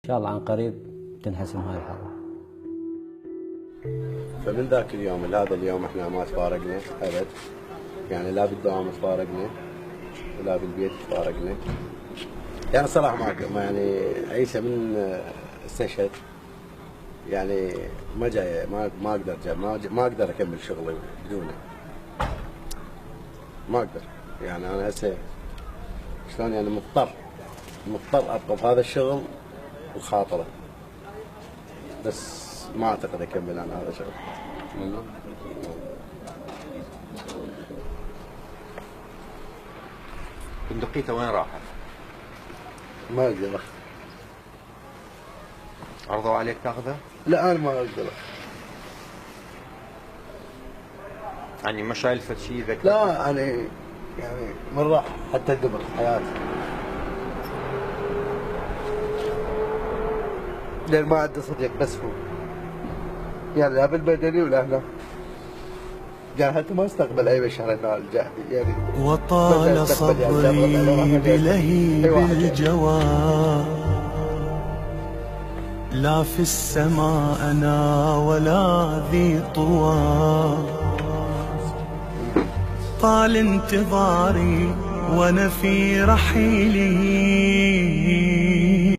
إن شاء الله عن قريب تنحسم هاي الحالة. فمن ذاك اليوم لهذا اليوم احنا ما تفارقنا ابد، يعني لا بالدوام تفارقنا ولا بالبيت تفارقنا. يعني صراحة ما يعني عيسى من استشهد يعني ما جاي ما اقدر ما اقدر اكمل شغلي بدونه. ما اقدر، يعني انا هسه شلون يعني مضطر ابقى بهذا الشغل وخاطره، بس ما اعتقد اكمل انا هذا الشغل. بندقيته وين راحت؟ ما اقدر. عرضوا عليك تاخذه؟ لا انا ما اقدر. يعني ما شايل فد شيء ذكر؟ لا انا يعني من راح حتى قبل حياتي، لان ما عندي صديق بس هو، يعني لا بالبدني ولا هنا، يعني حتى ما استقبل اي بشر هنا الجهدي يعني. وطال صبري بلهيب الجوى، لا في السماء أنا ولا ذي طوى، طال انتظاري وأنا في رحيلي